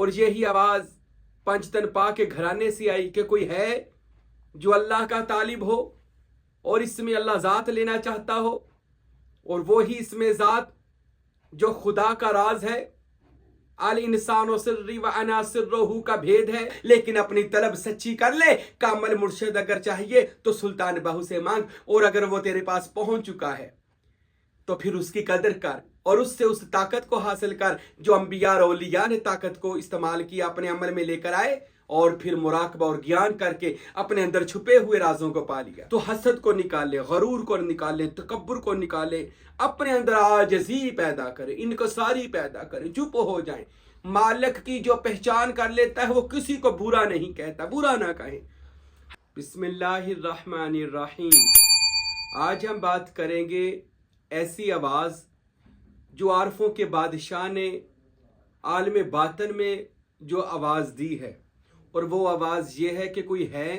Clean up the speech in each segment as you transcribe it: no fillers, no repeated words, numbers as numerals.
اور یہی آواز پنجتن پا کے گھرانے سے آئی کہ کوئی ہے جو اللہ کا طالب ہو اور اس میں اللہ ذات لینا چاہتا ہو، اور وہی اس میں ذات جو خدا کا راز ہے، الانسان و سری و انا سرہ کا بھید ہے، لیکن اپنی طلب سچی کر لے۔ کامل مرشد اگر چاہیے تو سلطان باہو سے مانگ، اور اگر وہ تیرے پاس پہنچ چکا ہے تو پھر اس کی قدر کر اور اس سے اس طاقت کو حاصل کر جو انبیاء اور اولیاء نے طاقت کو استعمال کیا، اپنے عمل میں لے کر آئے اور پھر مراقبہ اور گیان کر کے اپنے اندر چھپے ہوئے رازوں کو پا لیا۔ تو حسد کو نکالے، غرور کو نکالے، تکبر کو نکالے، اپنے اندر عاجزی پیدا کرے، انکساری پیدا کرے، چپ ہو جائیں۔ مالک کی جو پہچان کر لیتا ہے وہ کسی کو برا نہیں کہتا، برا نہ کہیں۔ بسم اللہ الرحمن الرحیم۔ آج ہم بات کریں گے ایسی آواز جو عارفوں کے بادشاہ نے عالم باطن میں جو آواز دی ہے، اور وہ آواز یہ ہے کہ کوئی ہے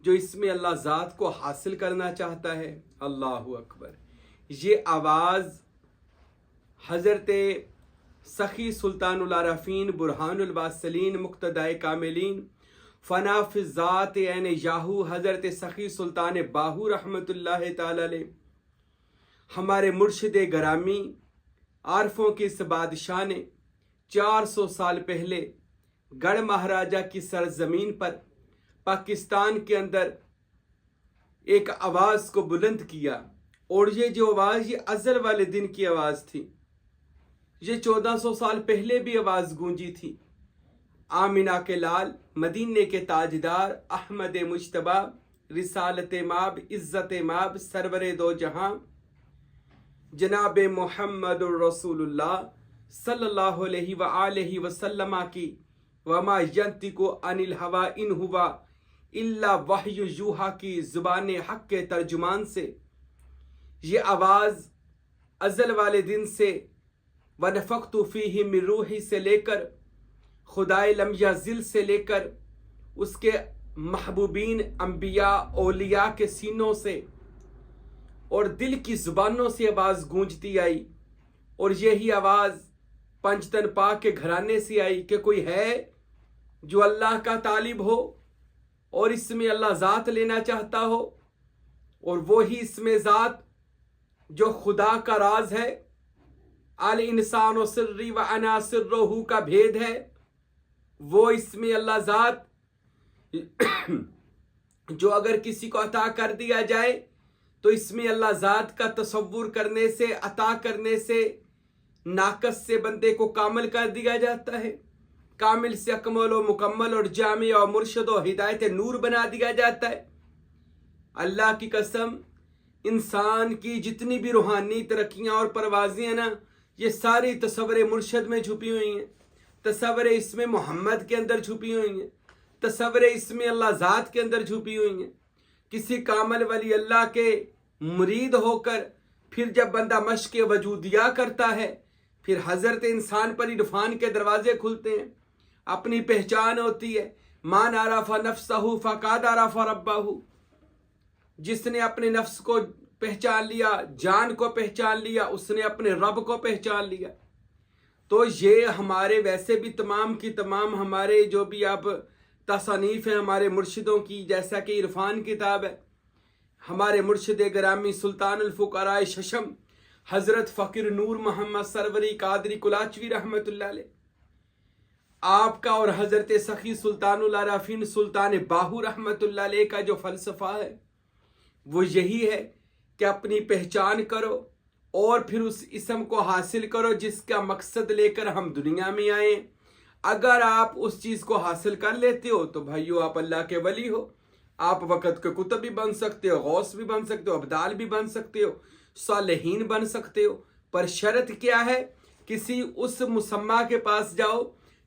جو اس میں اللہ ذات کو حاصل کرنا چاہتا ہے۔ اللہ اکبر۔ یہ آواز حضرت سخی سلطان العارفین برہان الواصلین مقتدائے کاملین فنا فی الذات عین یاہو حضرت سخی سلطان باہو رحمۃ اللہ تعالی علیہ، ہمارے مرشد گرامی عارفوں کے اس بادشاہ نے 400 سال پہلے گڑھ مہاراجہ کی سرزمین پر پاکستان کے اندر ایک آواز کو بلند کیا، اور یہ جو آواز یہ ازل والے دن کی آواز تھی۔ یہ 1400 سال پہلے بھی آواز گونجی تھی۔ آمینہ کے لال، مدینے کے تاجدار، احمد مجتبیٰ، رسالت ماب، عزت ماب، سرور دو جہاں، جناب محمد الرسول اللہ صلی اللہ علیہ وآلہ وسلم کی وما ینطق عن الہوی ان ہوا الا وحی یوحی کی زبان حق کے ترجمان سے یہ آواز ازل والے دن سے ونفخت فیہ من روحی سے لے کر خدائے لم یزل سے لے کر اس کے محبوبین انبیاء اولیاء کے سینوں سے اور دل کی زبانوں سے آواز گونجتی آئی، اور یہی آواز پنجتن پا کے گھرانے سے آئی کہ کوئی ہے جو اللہ کا طالب ہو اور اس میں اللہ ذات لینا چاہتا ہو، اور وہی اس میں ذات جو خدا کا راز ہے، الانسان و سری و انا سرہ کا بھید ہے، وہ اس میں اللہ ذات جو اگر کسی کو عطا کر دیا جائے تو اس میں اللہ ذات کا تصور کرنے سے، عطا کرنے سے، ناقص سے بندے کو کامل کر دیا جاتا ہے، کامل سے اکمل و مکمل اور جامع و مرشد و ہدایت نور بنا دیا جاتا ہے۔ اللہ کی قسم، انسان کی جتنی بھی روحانی ترقیاں اور پروازیں ہیں نا، یہ ساری تصور مرشد میں چھپی ہوئی ہیں، تصور اس میں محمد کے اندر چھپی ہوئی ہیں، تصور اس میں اللہ ذات کے اندر چھپی ہوئی ہیں۔ کسی کامل ولی اللہ کے مرید ہو کر پھر جب بندہ مشق وجودیہ کرتا ہے، پھر حضرت انسان پر عرفان کے دروازے کھلتے ہیں، اپنی پہچان ہوتی ہے۔ من عرف نفسہ فقد عرف ربہ، جس نے اپنے نفس کو پہچان لیا، جان کو پہچان لیا، اس نے اپنے رب کو پہچان لیا۔ تو یہ ہمارے ویسے بھی تمام کی تمام ہمارے جو بھی اب تصانیف ہیں ہمارے مرشدوں کی، جیسا کہ عرفان کتاب ہے، ہمارے مرشد گرامی سلطان الفقراء ششم حضرت فقیر نور محمد سروری قادری کلاچوی رحمۃ اللہ علیہ، آپ کا اور حضرت سخی سلطان العارفین سلطان باہو رحمۃ اللہ علیہ کا جو فلسفہ ہے وہ یہی ہے کہ اپنی پہچان کرو اور پھر اس اسم کو حاصل کرو جس کا مقصد لے کر ہم دنیا میں آئے۔ اگر آپ اس چیز کو حاصل کر لیتے ہو تو بھائیو آپ اللہ کے ولی ہو، آپ وقت کے کتب بھی بن سکتے ہو، غوث بھی بن سکتے ہو، ابدال بھی بن سکتے ہو، صالحین بن سکتے ہو، پر شرط کیا ہے؟ کسی اس مسمہ کے پاس جاؤ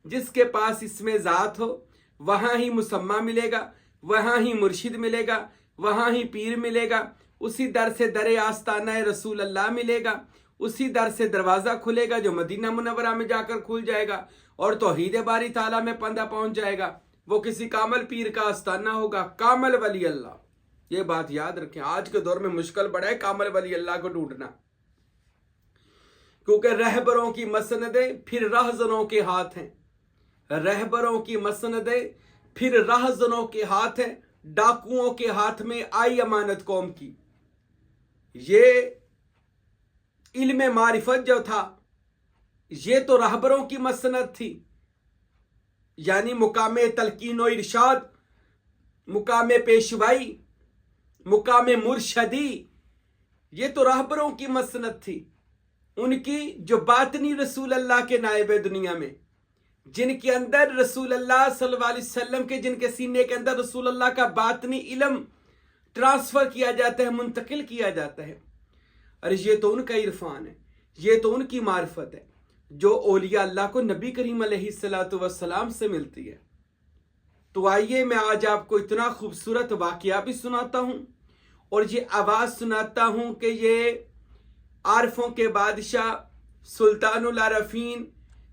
جس کے پاس اسم ذات ہو، وہاں ہی مسمہ ملے گا، وہاں ہی مرشد ملے گا، وہاں ہی پیر ملے گا، اسی در سے در آستانہ رسول اللہ ملے گا، اسی در سے دروازہ کھلے گا جو مدینہ منورہ میں جا کر کھل جائے گا، اور توحید باری تعالیٰ میں پندہ پہنچ جائے گا۔ وہ کسی کامل پیر کا آستانہ ہوگا، کامل ولی اللہ۔ یہ بات یاد رکھیں، آج کے دور میں مشکل بڑا ہے کامل ولی اللہ کو ڈھونڈنا، کیونکہ رہبروں کی مسندیں پھر رہزنوں کے ہاتھ ہیں۔ रहबरों की मसनदें, फिर राहजनों के हाथ हैं, डाकुओं के हाथ में आई अमानत कौम की। ये इल्म मारिफत जो था, ये तो रहबरों की मसनद थी, यानी मुकाम तलकीन व इरशाद, मुकाम पेशवाई, मुकाम मुर्शदी, ये तो रहबरों की मसनद थी। उनकी जो बातनी रसूल अल्लाह के नायब दुनिया में, जिनके अंदर रसूल अल्लाह सल्लल्लाहु अलैहि वसल्लम के, जिनके सीने के अंदर रसूल अल्लाह का बातनी इल्म ट्रांसफर किया जाता है, मुंतकिल किया जाता है। अरे ये तो उनका इरफान है, ये तो उनकी मार्फत है जो औलिया अल्लाह को नबी करीम अलैहिस्सलातु वस्सलाम से मिलती है। तो आइए मैं आज आपको इतना खूबसूरत वाकया भी सुनाता हूँ और ये आवाज़ सुनाता हूँ कि ये आरफों के बादशाह सुल्तानुल आरफीन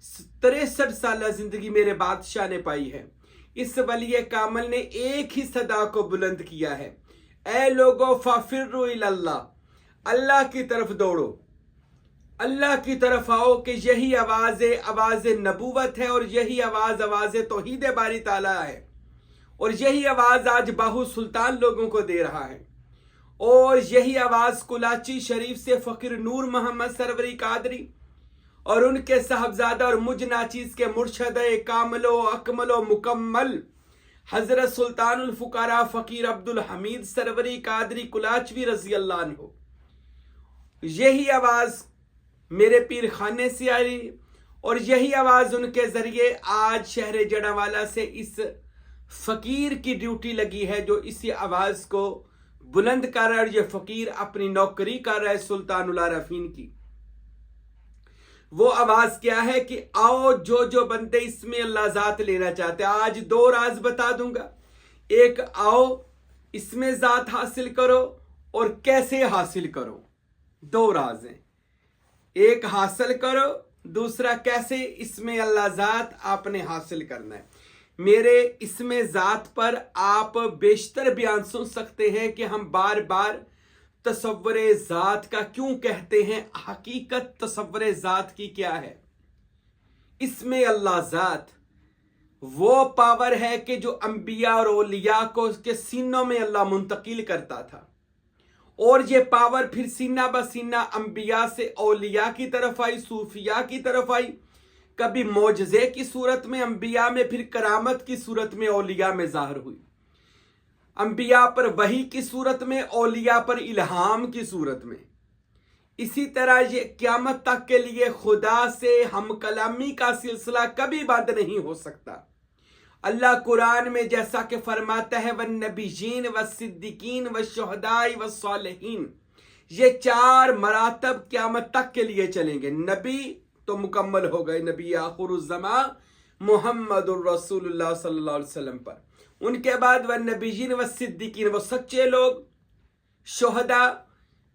63 साल जिंदगी मेरे बादशाह ने पाई है। इस वली कामल ने एक ही सदा को बुलंद किया है, ऐ लोगो फाफिर्रु इलल्लाह, अल्लाह की तरफ दौड़ो, अल्लाह की तरफ आओ। कि यही आवाज़ नबूवत है और यही आवाज़ तौहीद बारी ताला है, और यही आवाज़ आज बाहू सुल्तान लोगों को दे रहा है। और यही आवाज़ कुलाची शरीफ से फ़कीर नूर मोहम्मद सरवरी कादरी और उनके साहबजादा और मुझ नाचीज़ के मुर्शद कामलो अकमलो मुकम्मल हज़रत सुल्तानुल फुकारा फ़कीर अब्दुल हमीद सरवरी कादरी कुलाचवी रज़ी अल्लाह अन्हु, यही आवाज़ मेरे पीर खाने से आई और यही आवाज़ उनके ज़रिए आज शहर जड़ावाला से इस फ़कीर की ड्यूटी लगी है जो इसी आवाज़ को बुलंद कर रहा है। ये फ़कीर अपनी नौकरी कर रहा है सुल्तानुल आरफीन की। वो आवाज़ क्या है कि आओ जो जो बंदे इसमें अल्लाह ज़ात लेना चाहते हैं। आज 2 राज बता दूंगा, एक आओ इसमें ज़ात हासिल करो और कैसे हासिल करो, 2 राज हैं। एक हासिल करो, दूसरा कैसे इसमें अल्लाह ज़ात आपने हासिल करना है। मेरे इसमें ज़ात पर आप बेशतर बयान सुन सकते हैं कि हम बार बार तसव्वुरे ज़ात का क्यों कहते हैं, हकीकत तसव्वुरे ज़ात की क्या है। इसमें अल्लाह ज़ात वो पावर है कि जो अंबिया और औलिया को उसके सीनों में अल्लाह मुंतकिल करता था, और ये पावर फिर सीना बसीना अंबिया से औलिया की तरफ आई, सूफिया की तरफ आई, कभी मौजज़े की सूरत में अंबिया में, फिर करामत की सूरत में औलिया में ज़ाहिर हुई। अंबिया पर वही की सूरत में, औलिया पर इल्हाम की सूरत में। इसी तरह ये क़यामत तक के लिए खुदा से हम कलामी का सिलसिला कभी बंद नहीं हो सकता। अल्लाह कुरान में जैसा कि फरमाता है वन्नबिय्यीन वस्सिद्दीकीन वश्शुहदाई वस्सालिहीन, ये 4 मरातब क़यामत तक के लिए चलेंगे। नबी तो मुकम्मल हो गए, नबी आखिरुज़्ज़मा मुहम्मदुर रसूलुल्लाह सल्लल्लाहु अलैहि वसल्लम पर। उनके बाद वन्नबिय्यीन वस्सिद्दीकीन, वो सच्चे लोग, शुहदा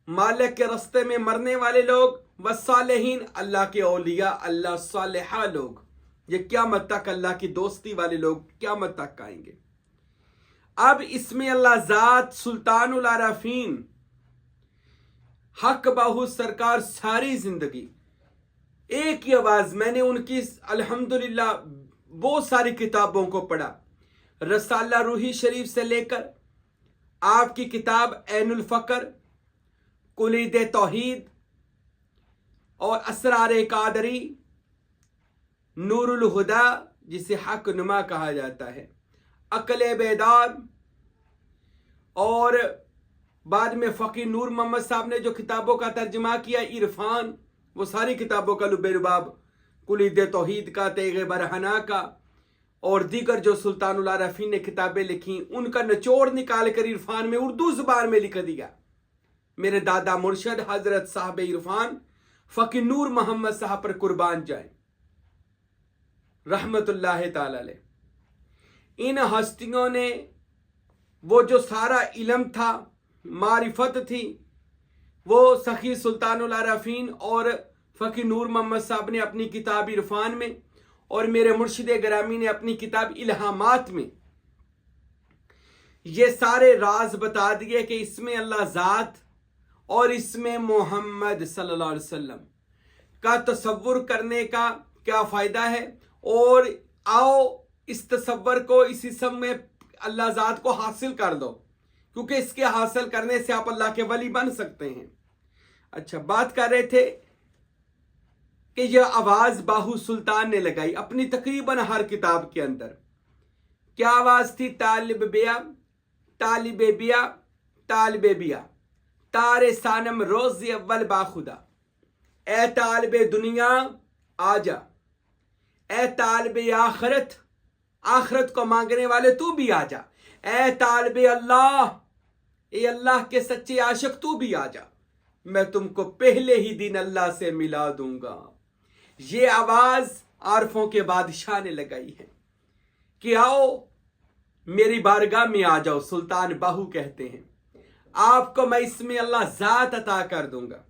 मालिक के रास्ते में मरने वाले लोग, वस्सालिहीन अल्लाह के औलिया, अल्लाह सालिहा लोग, ये क़यामत तक अल्लाह की दोस्ती वाले लोग क़यामत तक आएंगे। अब इसमें अल्लाह ज़ात सुल्तानुल आरफीन हक बाहू सरकार सारी जिंदगी एक ही आवाज़, मैंने उनकी अल्हम्दुलिल्लाह बहुत सारी किताबों को पढ़ा, रसाला रूही शरीफ से लेकर आपकी किताब ऐनुल फ़क्र, कुलीद तौहीद और असरार कादरी, नूरुल हुदा जिसे हक नुमा कहा जाता है, अकल बेदार, और बाद में फ़कीर नूर मोहम्मद साहब ने जो किताबों का तर्जुमा किया, इरफान, वो सारी किताबों का लुबे-लुबाब, कुलीद तौहीद का, तेग़ बरहना का, और दीगर जो सुल्तानुल आरफीन ने किताबें लिखी उनका निचोड़ निकाल कर इरफान में उर्दू ज़ुबान में लिख दिया। मेरे दादा मुर्शद हज़रत साहब इरफान फ़कीर नूर मोहम्मद साहब पर कुर्बान जाए रहमतुल्लाह ताला अलैह। इन हस्तियों ने वो जो सारा इल्म था, मारिफत थी, वो सखी सुल्तानुल आरफीन और फ़कीर नूर मोहम्मद साहब ने अपनी किताब इरफान में, और मेरे मुर्शिद ग्रामी ने अपनी किताब इल्हामात में ये सारे राज बता दिए कि इसमें अल्लाह ज़ात और इसमें मोहम्मद सल्लल्लाहु अलैहि वसल्लम का तसव्वुर करने का क्या फ़ायदा है, और आओ इस तसव्वुर को, इस इसम में अल्लाह ज़ात को हासिल कर दो, क्योंकि इसके हासिल करने से आप अल्लाह के वली बन सकते हैं। अच्छा, बात कर रहे थे कि यह आवाज़ बाहू सुल्तान ने लगाई अपनी तकरीबन हर किताब के अंदर। क्या आवाज़ थी? तालिब बिया, तालिबे बिया, तालिबे बिया, तारे सानम रोज़ अव्वल बाखुदा। ए तालिबे दुनिया आजा, ए तालिबे आखरत, आखरत को मांगने वाले तू भी आजा। ए तालिबे अल्लाह, ए अल्लाह के सच्चे आशिक तू भी आजा, मैं तुमको पहले ही दिन अल्लाह से मिला दूंगा। ये आवाज आरफों के बादशाह ने लगाई है कि आओ मेरी बारगाह में आ जाओ। सुल्तान बाहू कहते हैं आपको मैं इसमें अल्लाह ज़ात अता कर दूंगा,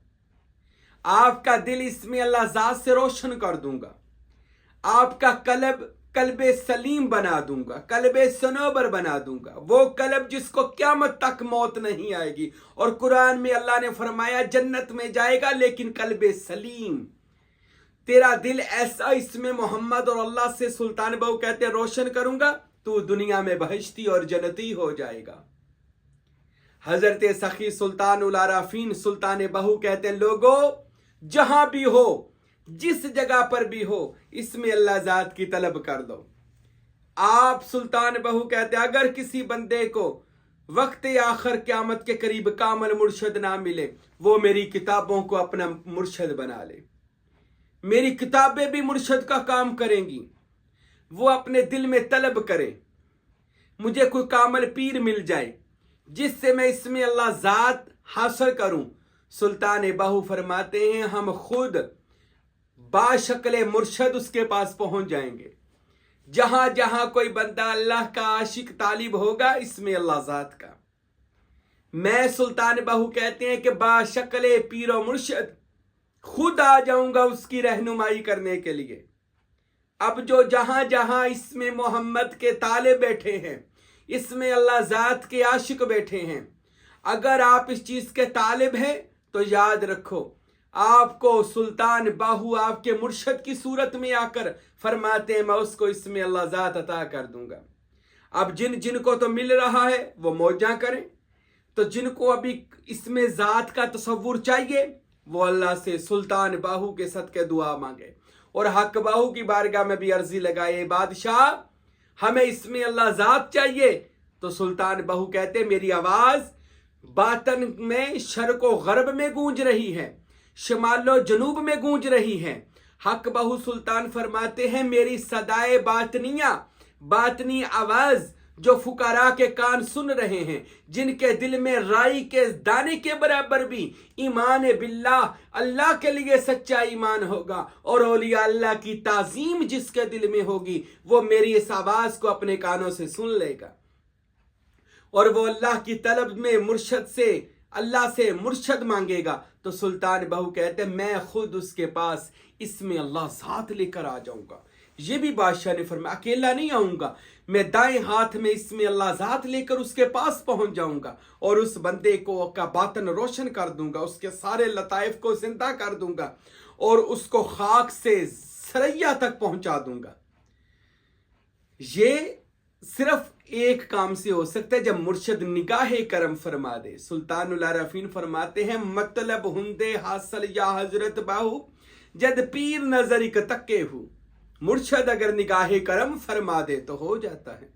आपका दिल इसमें अल्लाह ज़ात से रोशन कर दूंगा, आपका कल्बे सलीम बना दूंगा, कल्बे सनोबर बना दूंगा, वो कल्ब जिसको क़यामत तक मौत नहीं आएगी। और कुरान में अल्लाह ने फरमाया जन्नत में जाएगा लेकिन कल्बे सलीम। तेरा दिल ऐसा इसमें मोहम्मद और अल्लाह से सुल्तान बाहू कहते रोशन करूंगा, तू दुनिया में बहिश्ती और जन्नती हो जाएगा। हजरत सखी सुल्तान उल आराफीन सुल्तान बाहू कहते हैं लोगो जहां भी हो, जिस जगह पर भी हो, इसमें अल्लाह ज़ात की तलब कर दो। आप सुल्तान बाहू कहते अगर किसी बंदे को वक्त आखिर क़यामत के करीब कामल मुर्शद ना मिले, वो मेरी किताबों को अपना मुर्शद बना ले। मेरी किताबें भी मुर्शद का काम करेंगी। वो अपने दिल में तलब करे मुझे कोई कामल पीर मिल जाए जिससे मैं इसमें अल्लाह ज़ात हासिल करूं। सुल्तान बाहू फरमाते हैं हम खुद बाशक्ल मुर्शद उसके पास पहुंच जाएंगे। जहां जहां कोई बंदा अल्लाह का आशिक तालिब होगा, इसमें अल्लाह ज़ात का। मैं सुल्तान बाहू कहते हैं कि बाशक्ल पीरो मुर्शद खुद आ जाऊंगा उसकी रहनुमाई करने के लिए। अब जो जहां जहां इसमें मोहम्मद के ताले बैठे हैं, इसमें अल्लाह ज़ात के आशिक बैठे हैं, अगर आप इस चीज के तालिब हैं तो याद रखो आपको सुल्तान बाहू आपके मुर्शद की सूरत में आकर फरमाते हैं मैं उसको इसमें अल्लाह ज़ात अता कर दूंगा। अब जिनको तो मिल रहा है वो मौजा करें, तो जिनको अभी इसमें ज़ात का तसव्वुर चाहिए वो अल्लाह से सुल्तान बाहू के सदके दुआ मांगे और हक बाहू की बारगाह में भी अर्जी लगाए बादशाह हमें इसमें अल्लाह ज़ात चाहिए। तो सुल्तान बाहू कहते मेरी आवाज़ बातन में शर्क व गर्ब में गूंज रही है, शमालो जनूब में गूंज रही है। हक बाहू सुल्तान फरमाते हैं मेरी सदाए बातनी आवाज़ जो फुकारा के कान सुन रहे हैं, जिनके दिल में राई के दाने के बराबर भी ईमान बिल्लाह अल्लाह के लिए सच्चा ईमान होगा और औलिया अल्लाह की ताजीम जिसके दिल में होगी, वो मेरी इस आवाज़ को अपने कानों से सुन लेगा और वो अल्लाह की तलब में मुर्शद से अल्लाह से मुर्शद मांगेगा। तो सुल्तान बाहू कहते मैं खुद उसके पास इसमें अल्लाह ज़ात लेकर आ जाऊंगा। ये भी बादशाह ने फरमाया अकेला नहीं आऊंगा, मैं दाएं हाथ में इसमें अल्लाह ज़ात लेकर उसके पास पहुंच जाऊंगा और उस बंदे को का बातन रोशन कर दूंगा, उसके सारे लताइफ को जिंदा कर दूंगा और उसको खाक से सरैया तक पहुंचा दूंगा। ये सिर्फ एक काम से हो सकता है जब मुर्शद निगाह करम फरमा दे। सुल्तान उल आराफीन फरमाते हैं मतलब हुंदे हासिल या हजरत बाहू जद पीर नजर इक तक्के हूँ। मुर्शद अगर निगाह करम फरमा दे तो हो जाता है।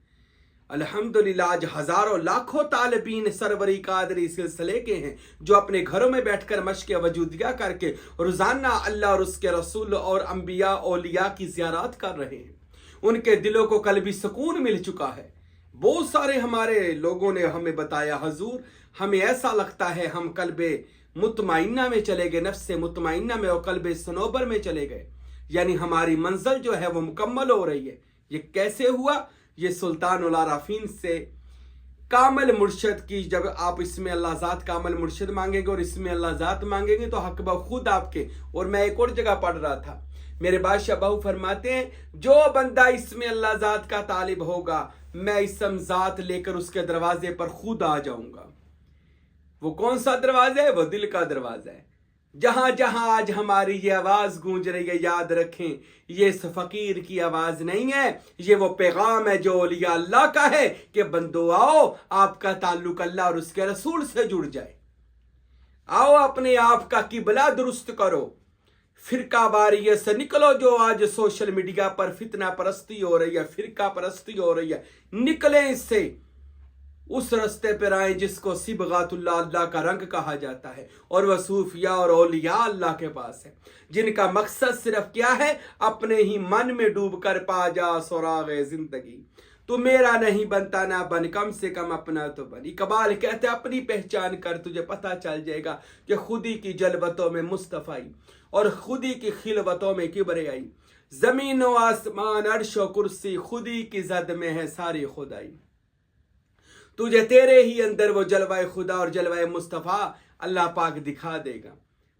अल्हम्दुलिल्लाह आज हजारों लाखों तालिबीन सरवरी कादरी सिलसिले के हैं जो अपने घरों में बैठकर मश्क वजूदिया करके रोजाना अल्लाह और उसके रसूल और अंबिया औलिया की ज़ियारत कर रहे हैं। उनके दिलों को कल्बी सुकून मिल चुका है। बहुत सारे हमारे लोगों ने हमें बताया हजूर हमें ऐसा लगता है हम कल्बे मुतमइन्ना में चले गए, नफ्स मुतमइन्ना में और कल्बे सनोबर में चले गए, यानी हमारी मंजिल जो है वो मुकम्मल हो रही है। ये कैसे हुआ? ये सुल्तान उल आराफीन से कामल मुर्शद की जब आप इसमें अल्लाह ज़ात कामल मुर्शद मांगेंगे और इसमें अल्लाह ज़ात मांगेंगे तो हक खुद आपके। और मैं एक और जगह पढ़ रहा था, मेरे बादशाह बाहू फरमाते हैं जो बंदा इसमें अल्लाह ज़ात का तालिब होगा मैं इसम ज़ात लेकर उसके दरवाजे पर खुद आ जाऊंगा। वो कौन सा दरवाजा है? वो दिल का दरवाजा है। جہاں جہاں آج ہماری یہ آواز گونج رہی ہے، یاد رکھیں یہ اس فقیر کی آواز نہیں ہے، یہ وہ پیغام ہے جو اولیاء اللہ کا ہے کہ بندو آؤ، آپ کا تعلق اللہ اور اس کے رسول سے جڑ جائے، آؤ اپنے آپ کا قبلہ درست کرو، فرقہ واریت سے نکلو جو آج سوشل میڈیا پر فتنہ پرستی ہو رہی ہے، فرقہ پرستی ہو رہی ہے، نکلیں اس سے، اس رستے پر آئیں جس کو صبغات اللہ، اللہ کا رنگ کہا جاتا ہے، اور وہ صوفیاء اور اولیاء اللہ کے پاس ہے جن کا مقصد صرف کیا ہے، اپنے ہی من میں ڈوب کر پا جا سراغ زندگی، تو میرا نہیں بنتا نہ بن، کم سے کم اپنا تو بن۔ اقبال کہتے اپنی پہچان کر، تجھے پتہ چل جائے گا کہ خودی کی جلوتوں میں مصطفی اور خودی کی خلوتوں میں کبریائی، زمین و آسمان عرش و کرسی خودی کی زد میں ہے ساری خدائی، تجھے تیرے ہی اندر وہ جلوہ خدا اور جلوہ مصطفیٰ اللہ پاک دکھا دے گا،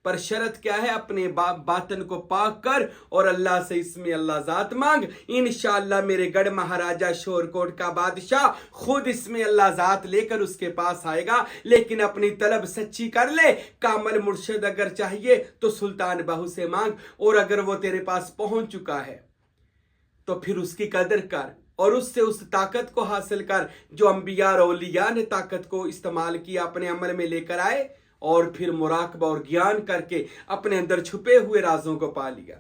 پر شرط کیا ہے، اپنے باطن کو پاک کر اور اللہ سے اسم اللہ ذات مانگ، انشاءاللہ میرے گڑھ مہاراجہ شور کوٹ کا بادشاہ خود اسم اللہ ذات لے کر اس کے پاس آئے گا، لیکن اپنی طلب سچی کر لے، کامل مرشد اگر چاہیے تو سلطان بہو سے مانگ، اور اگر وہ تیرے پاس پہنچ چکا ہے تو پھر اس کی قدر کر اور اس سے اس طاقت کو حاصل کر جو انبیاء اور اولیاء نے طاقت کو استعمال کیا، اپنے عمل میں لے کر آئے، اور پھر مراقبہ اور گیان کر کے اپنے اندر چھپے ہوئے رازوں کو پا لیا۔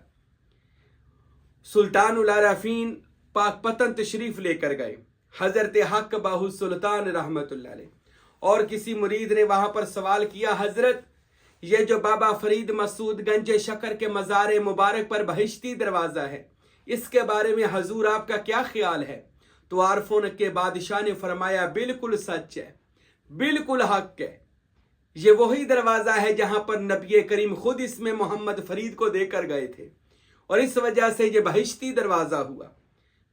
سلطان العارفین پاک پتن تشریف لے کر گئے، حضرت حق باہو سلطان رحمت اللہ علیہ، اور کسی مرید نے وہاں پر سوال کیا، حضرت یہ جو بابا فرید مسعود گنج شکر کے مزار مبارک پر بہشتی دروازہ ہے، اس کے بارے میں حضور آپ کا کیا خیال ہے؟ تو عارفوں کے بادشاہ نے فرمایا بالکل سچ ہے، بالکل حق ہے، یہ وہی دروازہ ہے جہاں پر نبی کریم خود اس میں محمد فرید کو دے کر گئے تھے، اور اس وجہ سے یہ بہشتی دروازہ ہوا۔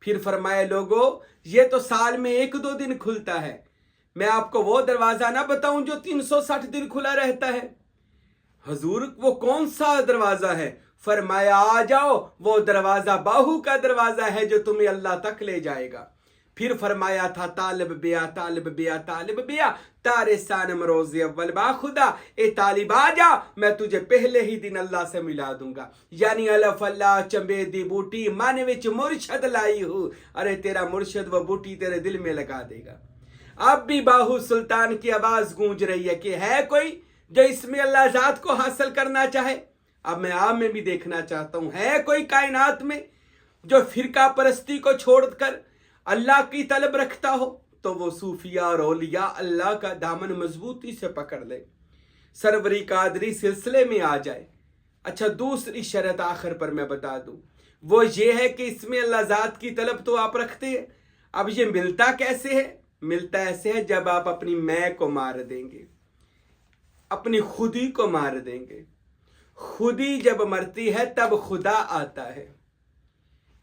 پھر فرمایا لوگو یہ تو سال میں 1-2 دن کھلتا ہے، میں آپ کو وہ دروازہ نہ بتاؤں جو 360 دن کھلا رہتا ہے؟ حضور وہ کون سا دروازہ ہے؟ فرمایا آ جاؤ، وہ دروازہ باہو کا دروازہ ہے جو تمہیں اللہ تک لے جائے گا۔ پھر فرمایا تھا طالب بیا طالب بیا طالب بیا، تارے سانم روز اول با خدا، اے طالب آ جا، میں تجھے پہلے ہی دن اللہ سے ملا دوں گا، یعنی الف اللہ چمبے دی بوٹی مانے وچ مرشد لائی ہوں، ارے تیرا مرشد وہ بوٹی تیرے دل میں لگا دے گا۔ اب بھی باہو سلطان کی آواز گونج رہی ہے کہ ہے کوئی جو اس میں اللہ ذات کو حاصل کرنا چاہے؟ اب میں آپ میں بھی دیکھنا چاہتا ہوں، ہے کوئی کائنات میں جو فرقہ پرستی کو چھوڑ کر اللہ کی طلب رکھتا ہو؟ تو وہ صوفیاء اور اولیاء اللہ کا دامن مضبوطی سے پکڑ لے، سروری قادری سلسلے میں آ جائے۔ اچھا دوسری شرط آخر پر میں بتا دوں، وہ یہ ہے کہ اس میں اللہ ذات کی طلب تو آپ رکھتے ہیں، اب یہ ملتا کیسے ہے؟ ملتا ایسے ہے جب آپ اپنی میں کو مار دیں گے، اپنی خودی کو مار دیں گے۔ خودی جب مرتی ہے تب خدا آتا ہے،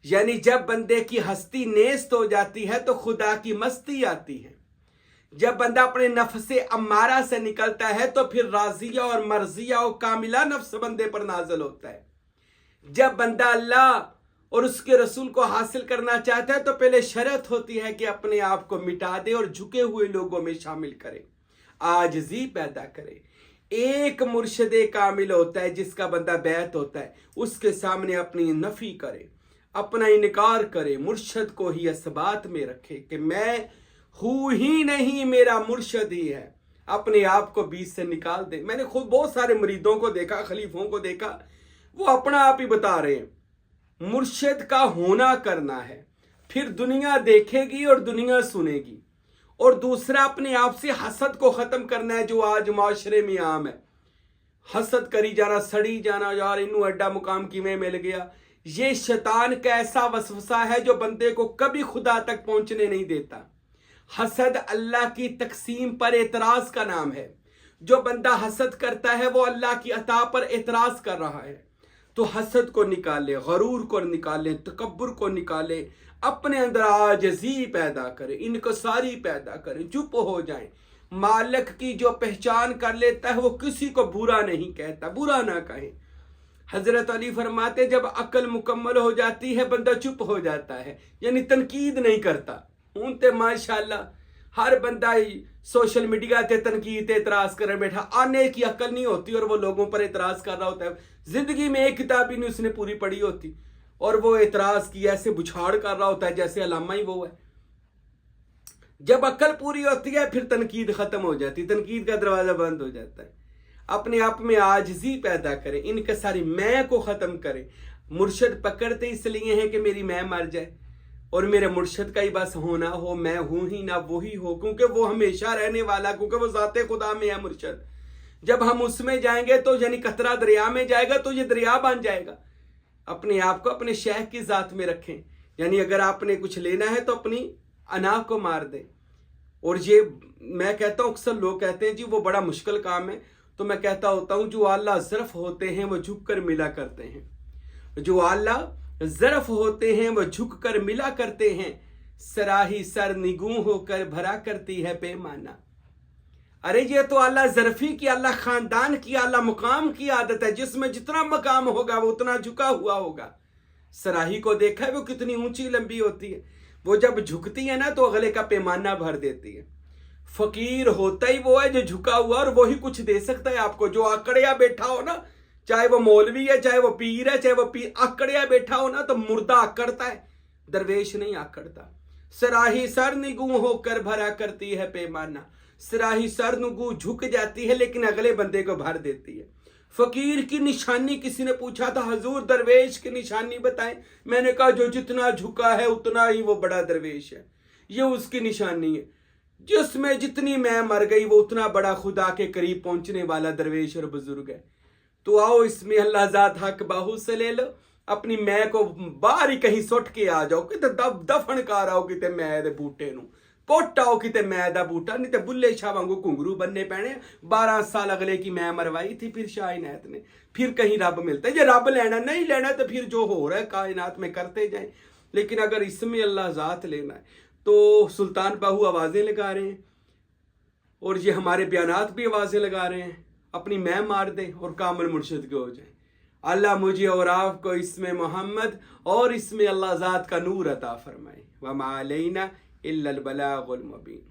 یعنی جب بندے کی ہستی نیست ہو جاتی ہے تو خدا کی مستی آتی ہے۔ جب بندہ اپنے نفس امارہ سے نکلتا ہے تو پھر راضیہ اور مرضیہ اور کاملہ نفس بندے پر نازل ہوتا ہے۔ جب بندہ اللہ اور اس کے رسول کو حاصل کرنا چاہتا ہے تو پہلے شرط ہوتی ہے کہ اپنے آپ کو مٹا دے اور جھکے ہوئے لوگوں میں شامل کرے، عاجزی پیدا کرے۔ ایک مرشد کامل ہوتا ہے جس کا بندہ بیعت ہوتا ہے، اس کے سامنے اپنی نفی کرے، اپنا انکار کرے، مرشد کو ہی اثبات میں رکھے کہ میں ہوں ہی نہیں، میرا مرشد ہی ہے، اپنے آپ کو بیچ سے نکال دے۔ میں نے خود بہت سارے مریدوں کو دیکھا، خلیفوں کو دیکھا، وہ اپنا آپ ہی بتا رہے ہیں مرشد کا ہونا کرنا ہے، پھر دنیا دیکھے گی اور دنیا سنے گی، اور دوسرا اپنے آپ سے حسد کو ختم کرنا ہے جو آج معاشرے میں عام ہے، حسد کری جانا، سڑی جانا، یار انہوں ایڈا مقام کی میں مل گیا۔ یہ شیطان کا ایسا وسوسہ ہے جو بندے کو کبھی خدا تک پہنچنے نہیں دیتا۔ حسد اللہ کی تقسیم پر اعتراض کا نام ہے، جو بندہ حسد کرتا ہے وہ اللہ کی عطا پر اعتراض کر رہا ہے۔ تو حسد کو نکالے، غرور کو نکالے، تکبر کو نکالے، اپنے اندر عاجزی پیدا کرے، انکساری پیدا کرے، چپ ہو جائیں۔ مالک کی جو پہچان کر لیتا ہے وہ کسی کو برا نہیں کہتا، برا نہ کہیں۔ حضرت علی فرماتے جب عقل مکمل ہو جاتی ہے بندہ چپ ہو جاتا ہے، یعنی تنقید نہیں کرتا۔ انتے ماشاءاللہ हर बंदा सोशल मीडिया ते तनकीद एतराज कर बैठा, आने की अक्ल नहीं होती और वो लोगों पर एतराज कर रहा होता है। जिंदगी में एक किताब ही नहीं उसने पूरी पढ़ी होती और वो एतराज की ऐसे बुछाड़ कर रहा होता है जैसे अलामा ही वो है। जब अक्ल पूरी होती है फिर तनकीद खत्म हो जाती, तनकीद का दरवाजा बंद हो जाता है। अपने आप में आजिज़ी पैदा करें, इनके सारी मैं को ख़त्म करें। मुर्शद पकड़ते इसलिए हैं कि मेरी मैं मर जाए और मेरे मुर्शद का ही बस होना हो, मैं हूं ही ना वो ही हो, क्योंकि वो हमेशा रहने वाला, क्योंकि वो ज़ाते खुदा में है मुर्शद। जब हम उसमें जाएंगे तो यानी कतरा दरिया में जाएगा तो ये दरिया बन जाएगा। अपने आप को अपने शेख की ज़ात में रखें, यानी अगर आपने कुछ लेना है तो अपनी अना को मार दें। और ये मैं कहता हूँ, अक्सर लोग कहते हैं जी वो बड़ा मुश्किल काम है, तो मैं कहता होता हूँ जो आला ज़रफ़ होते हैं वो झुक कर मिला करते हैं। जो आला ज़रफ़ होते हैं वो झुक कर मिला करते हैं। सराही सर निगूं होकर भरा करती है पैमाना। अरे ये तो आला ज़रफ़ी की, आला ख़ानदान की, आला मुकाम की आदत है, जिसमें जितना मकाम होगा वो उतना झुका हुआ होगा। सराही को देखा है वो कितनी ऊंची लंबी होती है, वो जब झुकती है ना तो अगले का पैमाना भर देती है। फकीर होता ही वो है जो झुका हुआ, और वही कुछ दे सकता है आपको। जो आकड़िया बैठा हो ना, चाहे वो मौलवी है, चाहे वो पीर है, चाहे वो पीर आकड़िया बैठा हो ना, तो मुर्दा आकड़ता है, दरवेश नहीं आकड़ता। सराही सर निगू होकर भरा करती है पैमाना। सराही सर निगू झुक जाती है लेकिन अगले बंदे को भर देती है। फकीर की निशानी, किसी ने पूछा था हजूर दरवेश की निशानी बताएं। मैंने कहा जो जितना झुका है उतना ही वो बड़ा दरवेश है, ये उसकी निशानी है। जिसमें जितनी मैं मर गई वो उतना बड़ा खुदा के करीब पहुंचने वाला दरवेश और बुजुर्ग है। तो आओ इसमें अल्लाह ज़ात हक बाहू से ले लो, अपनी मैं को बाहर ही कहीं सुट के आ जाओ, किते दफन कर आओ, किते मैं दे बूटे नू पुट आओ, किते मैं दा बूटा, नहीं तो बुल्ले शाह वांगू घुंघरू बनने पैने। 12 साल अगले की मैं मरवाई थी फिर शाह इनायत ने, फिर कहीं रब मिलता है। ये रब लेना नहीं लेना तो फिर जो हो रहा है कायनात में करते जाए, लेकिन अगर इसमें अल्लाह ज़ात लेना है तो सुल्तान बाहू आवाज़ें लगा रहे हैं और ये हमारे बयानात भी आवाज़ें लगा रहे हैं। अपनी मैं मार दें और कामिल मुर्शिद के हो जाए। अल्लाह मुझे और आपको इसमें मोहम्मद और इसमें अल्लाह ज़ात का नूर अता फरमाए। वमा अलैना इल्लल बलागुल मुबीन।